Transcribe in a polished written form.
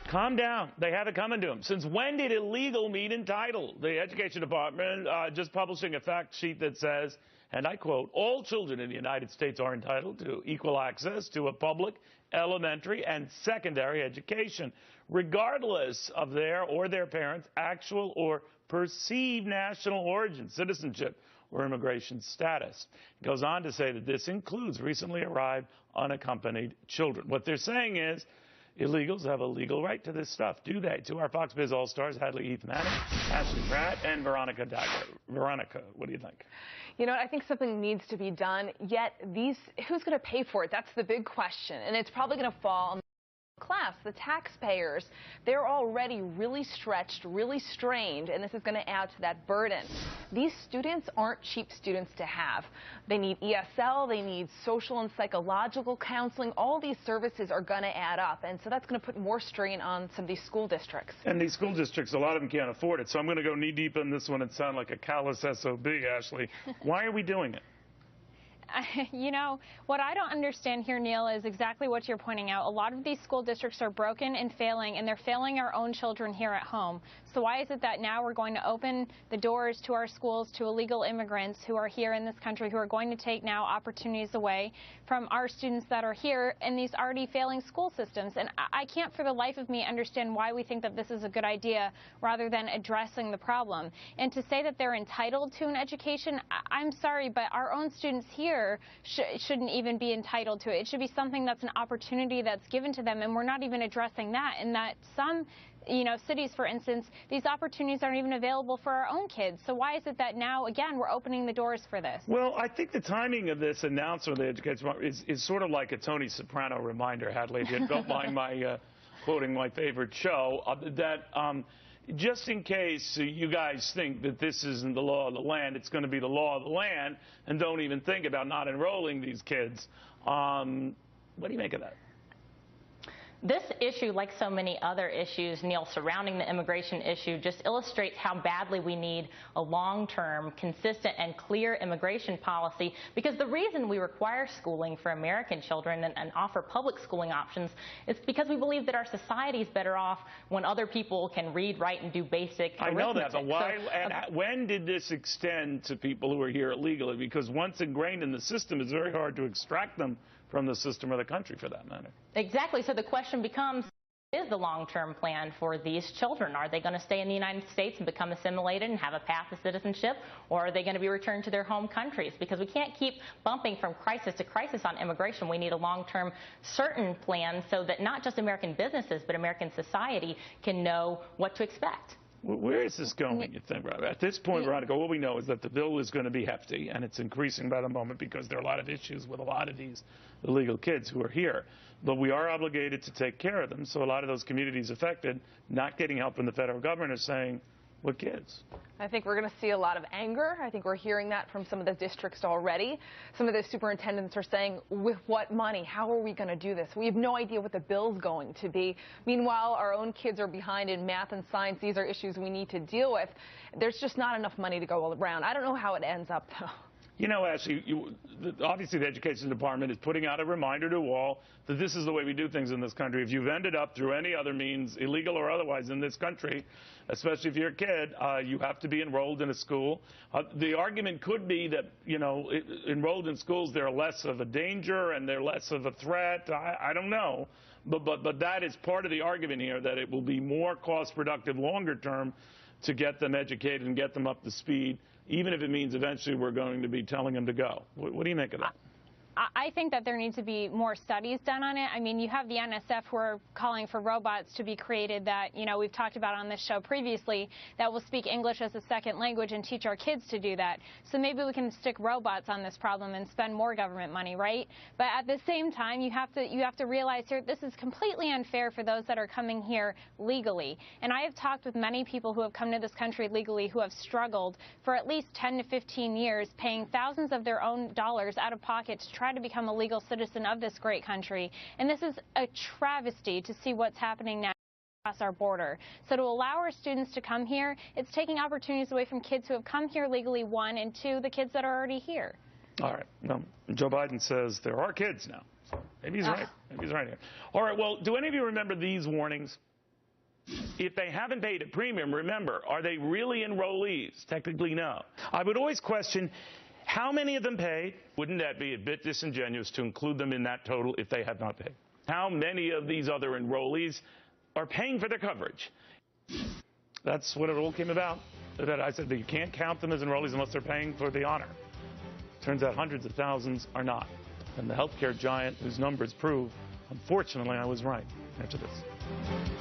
Calm down. They have it coming to them. Since when did illegal mean entitled? The Education Department just publishing a fact sheet that says, and I quote, all children in the United States are entitled to equal access to a public, elementary, and secondary education, regardless of their or their parents' actual or perceived national origin, citizenship, or immigration status. It goes on to say that this includes recently arrived unaccompanied children. What they're saying is, illegals have a legal right to this stuff, do they? To our Fox Biz All-Stars, Hadley Heath Manning, Ashley Pratt, and Veronica Dagger. Veronica, what do you think? You know, I think something needs to be done, yet who's going to pay for it? That's the big question, and it's probably going to fall on the class, the taxpayers. They're already really stretched, really strained, and this is going to add to that burden. These students aren't cheap students to have. They need ESL, they need social and psychological counseling. All these services are going to add up, and so that's going to put more strain on some of these school districts. And these school districts, a lot of them can't afford it, so I'm going to go knee-deep in this one and sound like a callous SOB, Ashley. Why are we doing it? You know, what I don't understand here, Neil, is exactly what you're pointing out. A lot of these school districts are broken and failing, and they're failing our own children here at home. So why is it that now we're going to open the doors to our schools to illegal immigrants who are here in this country, who are going to take now opportunities away from our students that are here in these already failing school systems? And I can't for the life of me understand why we think that this is a good idea rather than addressing the problem. And to say that they're entitled to an education, I'm sorry, but our own students here shouldn't even be entitled to it. It should be something that's an opportunity that's given to them, and we're not even addressing that. And that some, cities, for instance, these opportunities aren't even available for our own kids. So why is it that now, again, we're opening the doors for this? Well, I think the timing of this announcement of the Education is sort of like a Tony Soprano reminder, Hadley, if you don't mind my quoting my favorite show, just in case you guys think that this isn't the law of the land, it's going to be the law of the land, and don't even think about not enrolling these kids. What do you make of that? This issue, like so many other issues, Neil, surrounding the immigration issue, just illustrates how badly we need a long-term, consistent, and clear immigration policy, because the reason we require schooling for American children and offer public schooling options is because we believe that our society is better off when other people can read, write, and do basic arithmetic. I know that, but why, when did this extend to people who are here illegally? Because once ingrained in the system, it's very hard to extract them from the system or the country, for that matter. Exactly. So the question becomes, is the long-term plan for these children? Are they going to stay in the United States and become assimilated and have a path to citizenship, or are they going to be returned to their home countries? Because we can't keep bumping from crisis to crisis on immigration. We need a long-term, certain plan so that not just American businesses, but American society can know what to expect. Where is this going, you think, Rob? At this point, Veronica, all we know is that the bill is going to be hefty, and it's increasing by the moment because there are a lot of issues with a lot of these illegal kids who are here. But we are obligated to take care of them, so a lot of those communities affected, not getting help from the federal government, are saying, what kids? I think we're going to see a lot of anger. I think we're hearing that from some of the districts already. Some of the superintendents are saying, with what money? How are we going to do this? We have no idea what the bill's going to be. Meanwhile, our own kids are behind in math and science. These are issues we need to deal with. There's just not enough money to go all around. I don't know how it ends up, though. You know, Ashley, obviously the Education Department is putting out a reminder to all that this is the way we do things in this country. If you've ended up through any other means, illegal or otherwise, in this country, especially if you're a kid, you have to be enrolled in a school. The argument could be that, enrolled in schools, they're less of a danger and they're less of a threat. I don't know. But that is part of the argument here, that it will be more cost-productive longer term to get them educated and get them up to speed, even if it means eventually we're going to be telling them to go. What do you make of that? I think that there needs to be more studies done on it. I mean, you have the NSF who are calling for robots to be created that, we've talked about on this show previously, that will speak English as a second language and teach our kids to do that. So maybe we can stick robots on this problem and spend more government money, right? But at the same time, you have to realize here, this is completely unfair for those that are coming here legally. And I have talked with many people who have come to this country legally who have struggled for at least 10 to 15 years, paying thousands of their own dollars out of pocket to try to become a legal citizen of this great country. And this is a travesty to see what's happening now across our border. So to allow our students to come here, it's taking opportunities away from kids who have come here legally, one, and two, the kids that are already here. All right. Well, Joe Biden says there are kids now. So maybe he's right. Maybe he's right here. All right. Well, do any of you remember these warnings? If they haven't paid a premium, remember, are they really enrollees? Technically, no. I would always question how many of them paid. Wouldn't that be a bit disingenuous to include them in that total if they have not paid? How many of these other enrollees are paying for their coverage? That's what it all came about. That I said that you can't count them as enrollees unless they're paying for the honor. Turns out hundreds of thousands are not. And the healthcare giant whose numbers prove, unfortunately, I was right. After this.